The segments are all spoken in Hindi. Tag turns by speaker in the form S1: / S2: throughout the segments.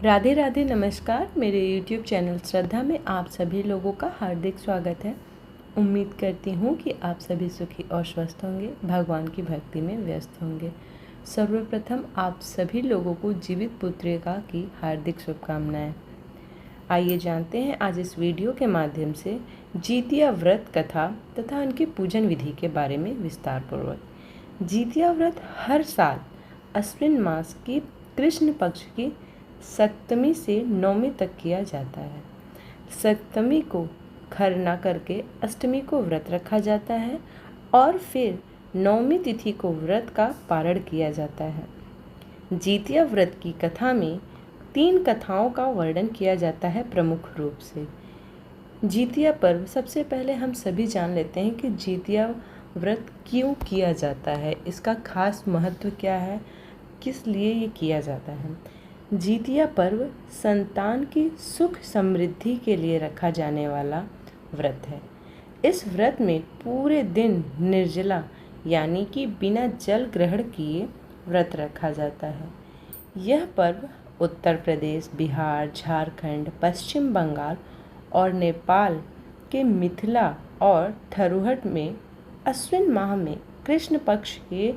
S1: राधे राधे नमस्कार। मेरे YouTube चैनल श्रद्धा में आप सभी लोगों का हार्दिक स्वागत है। उम्मीद करती हूँ कि आप सभी सुखी और स्वस्थ होंगे, भगवान की भक्ति में व्यस्त होंगे। सर्वप्रथम आप सभी लोगों को जीवित पुत्रिका की हार्दिक शुभकामनाएं। आइए जानते हैं आज इस वीडियो के माध्यम से जीतिया व्रत कथा तथा उनकी पूजन विधि के बारे में विस्तार पूर्वक। जीतिया व्रत हर साल अश्विन मास की कृष्ण पक्ष की सप्तमी से नवमी तक किया जाता है। सप्तमी को खरना करके अष्टमी को व्रत रखा जाता है और फिर नवमी तिथि को व्रत का पारण किया जाता है। जीतिया व्रत की कथा में 3 कथाओं का वर्णन किया जाता है प्रमुख रूप से। जीतिया पर्व सबसे पहले हम सभी जान लेते हैं कि जीतिया व्रत क्यों किया जाता है, इसका खास महत्व क्या है, किस लिए ये किया जाता है। जीतिया पर्व संतान की सुख समृद्धि के लिए रखा जाने वाला व्रत है। इस व्रत में पूरे दिन निर्जला यानी कि बिना जल ग्रहण किए व्रत रखा जाता है। यह पर्व उत्तर प्रदेश, बिहार, झारखंड, पश्चिम बंगाल और नेपाल के मिथिला और थरुहट में अश्विन माह में कृष्ण पक्ष के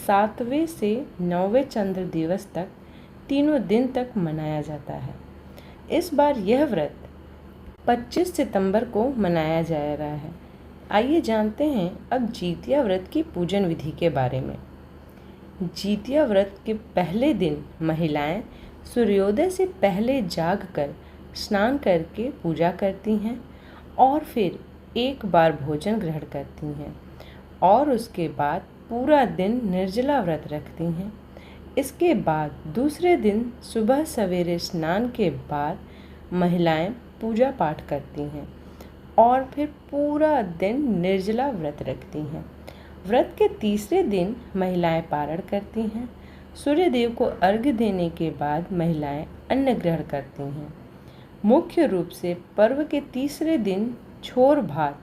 S1: 7वें से 9वें चंद्र दिवस तक तीनों दिन तक मनाया जाता है। इस बार यह व्रत 25 सितंबर को मनाया जा रहा है। आइए जानते हैं अब जीतिया व्रत की पूजन विधि के बारे में। जीतिया व्रत के पहले दिन महिलाएं सूर्योदय से पहले जागकर स्नान करके पूजा करती हैं और फिर एक बार भोजन ग्रहण करती हैं और उसके बाद पूरा दिन निर्जला व्रत रखती हैं। इसके बाद दूसरे दिन सुबह सवेरे स्नान के बाद महिलाएं पूजा पाठ करती हैं और फिर पूरा दिन निर्जला व्रत रखती हैं। व्रत के तीसरे दिन महिलाएं पारण करती हैं। सूर्य देव को अर्घ्य देने के बाद महिलाएं अन्न ग्रहण करती हैं। मुख्य रूप से पर्व के तीसरे दिन छोर भात,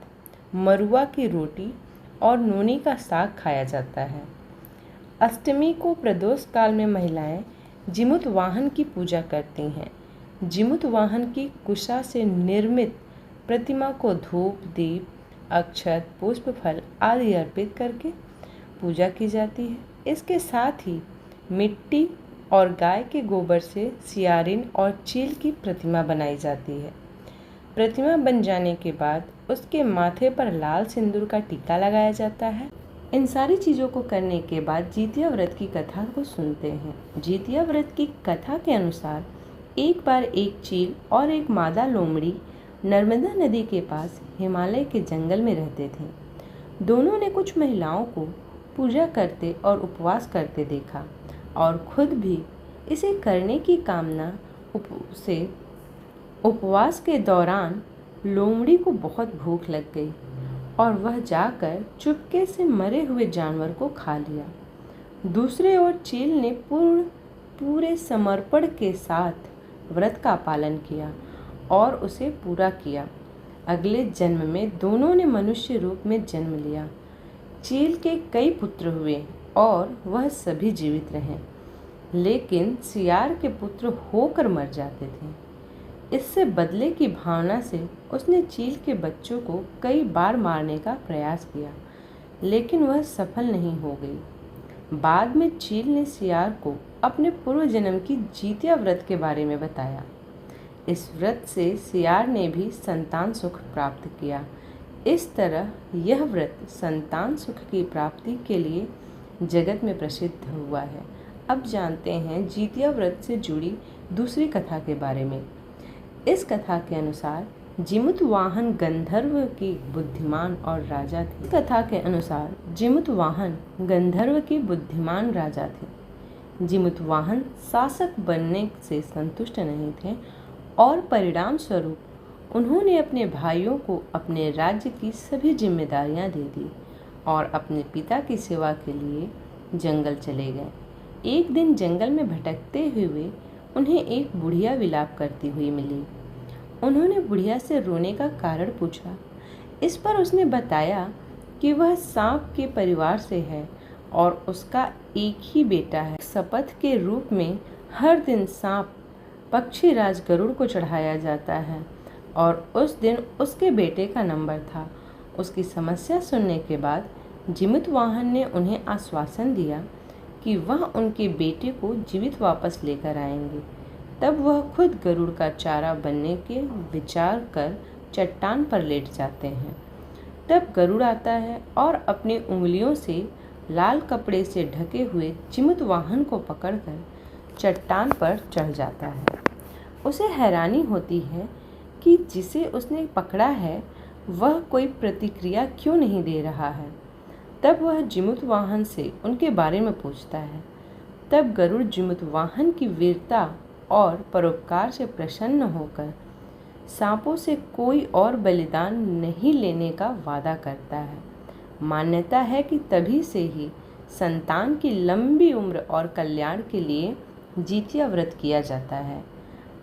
S1: मरुआ की रोटी और नोनी का साग खाया जाता है। अष्टमी को प्रदोष काल में महिलाएं जिमुत वाहन की पूजा करती हैं। जिमुत वाहन की कुशा से निर्मित प्रतिमा को धूप, दीप, अक्षत, पुष्प, फल आदि अर्पित करके पूजा की जाती है। इसके साथ ही मिट्टी और गाय के गोबर से सियारिन और चील की प्रतिमा बनाई जाती है। प्रतिमा बन जाने के बाद उसके माथे पर लाल सिंदूर का टीका लगाया जाता है। इन सारी चीज़ों को करने के बाद जीतिया व्रत की कथा को सुनते हैं। जीतिया व्रत की कथा के अनुसार एक बार एक चील और एक मादा लोमड़ी नर्मदा नदी के पास हिमालय के जंगल में रहते थे। दोनों ने कुछ महिलाओं को पूजा करते और उपवास करते देखा और खुद भी इसे करने की कामना से उपवास के दौरान लोमड़ी को बहुत भूख लग गई और वह जाकर चुपके से मरे हुए जानवर को खा लिया। दूसरे ओर चील ने पूरे समर्पण के साथ व्रत का पालन किया और उसे पूरा किया। अगले जन्म में दोनों ने मनुष्य रूप में जन्म लिया। चील के कई पुत्र हुए और वह सभी जीवित रहे, लेकिन सियार के पुत्र होकर मर जाते थे। इससे बदले की भावना से उसने चील के बच्चों को कई बार मारने का प्रयास किया, लेकिन वह सफल नहीं हो गई। बाद में चील ने सियार को अपने पूर्व जन्म की जीतिया व्रत के बारे में बताया। इस व्रत से सियार ने भी संतान सुख प्राप्त किया। इस तरह यह व्रत संतान सुख की प्राप्ति के लिए जगत में प्रसिद्ध हुआ है। अब जानते हैं जीतिया व्रत से जुड़ी दूसरी कथा के बारे में। इस कथा के अनुसार जिमुत वाहन गंधर्व की बुद्धिमान और राजा थे। कथा के अनुसार जिमुत वाहन गंधर्व के बुद्धिमान राजा थे। जिमुत वाहन शासक बनने से संतुष्ट नहीं थे और परिणाम स्वरूप उन्होंने अपने भाइयों को अपने राज्य की सभी जिम्मेदारियां दे दी और अपने पिता की सेवा के लिए जंगल चले गए। एक दिन जंगल में भटकते हुए उन्हें एक बुढ़िया विलाप करती हुई मिली। उन्होंने बुढ़िया से रोने का कारण पूछा। इस पर उसने बताया कि वह सांप के परिवार से है और उसका एक ही बेटा है। शपथ के रूप में हर दिन सांप पक्षी राज गरुड़ को चढ़ाया जाता है और उस दिन उसके बेटे का नंबर था। उसकी समस्या सुनने के बाद जीमूतवाहन ने उन्हें आश्वासन दिया कि वह उनके बेटे को जीवित वापस लेकर आएंगे। तब वह खुद गरुड़ का चारा बनने के विचार कर चट्टान पर लेट जाते हैं। तब गरुड़ आता है और अपनी उंगलियों से लाल कपड़े से ढके हुए जीमूतवाहन को पकड़कर चट्टान पर चढ़ जाता है। उसे हैरानी होती है कि जिसे उसने पकड़ा है वह कोई प्रतिक्रिया क्यों नहीं दे रहा है। तब वह जीमूतवाहन से उनके बारे में पूछता है। तब गरुड़ जीमूतवाहन की वीरता और परोपकार से प्रसन्न होकर सांपों से कोई और बलिदान नहीं लेने का वादा करता है। मान्यता है कि तभी से ही संतान की लंबी उम्र और कल्याण के लिए जितिया व्रत किया जाता है।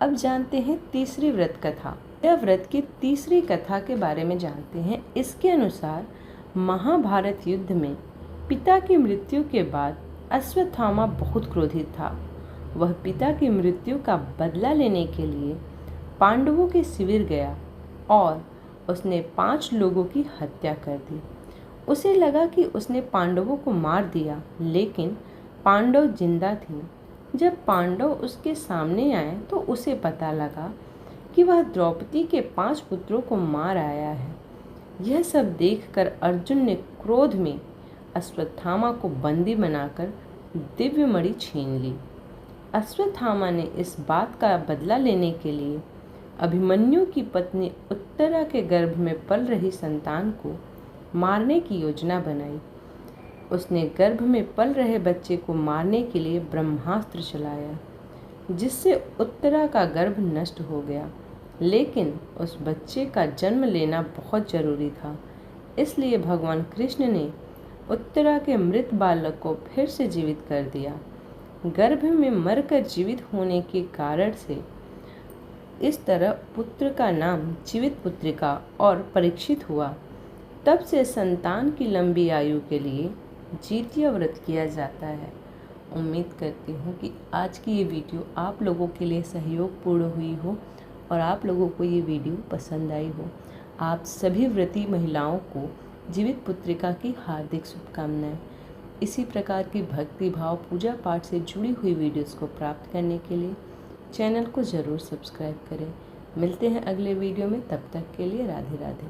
S1: अब जानते हैं तीसरी व्रत कथा। यह व्रत की तीसरी कथा के बारे में जानते हैं। इसके अनुसार महाभारत युद्ध में पिता की मृत्यु के बाद अश्वत्थामा बहुत क्रोधित था। वह पिता की मृत्यु का बदला लेने के लिए पांडवों के शिविर गया और उसने 5 लोगों की हत्या कर दी। उसे लगा कि उसने पांडवों को मार दिया, लेकिन पांडव जिंदा थे। जब पांडव उसके सामने आए तो उसे पता लगा कि वह द्रौपदी के 5 पुत्रों को मार आया है। यह सब देखकर अर्जुन ने क्रोध में अश्वत्थामा को बंदी बनाकर दिव्य मणि छीन ली। अश्वत्थामा ने इस बात का बदला लेने के लिए अभिमन्यु की पत्नी उत्तरा के गर्भ में पल रही संतान को मारने की योजना बनाई। उसने गर्भ में पल रहे बच्चे को मारने के लिए ब्रह्मास्त्र चलाया, जिससे उत्तरा का गर्भ नष्ट हो गया। लेकिन उस बच्चे का जन्म लेना बहुत जरूरी था, इसलिए भगवान कृष्ण ने उत्तरा के मृत बालक को फिर से जीवित कर दिया। गर्भ में मरकर जीवित होने के कारण से इस तरह पुत्र का नाम जीवित पुत्रिका और परीक्षित हुआ। तब से संतान की लंबी आयु के लिए जितिया व्रत किया जाता है। उम्मीद करती हूँ कि आज की ये वीडियो आप लोगों के लिए सहयोगपूर्ण हुई हो और आप लोगों को ये वीडियो पसंद आई हो। आप सभी व्रती महिलाओं को जीवित पुत्रिका की हार्दिक शुभकामनाएं। इसी प्रकार की भक्ति भाव पूजा पाठ से जुड़ी हुई वीडियोस को प्राप्त करने के लिए चैनल को ज़रूर सब्सक्राइब करें। मिलते हैं अगले वीडियो में, तब तक के लिए राधे राधे।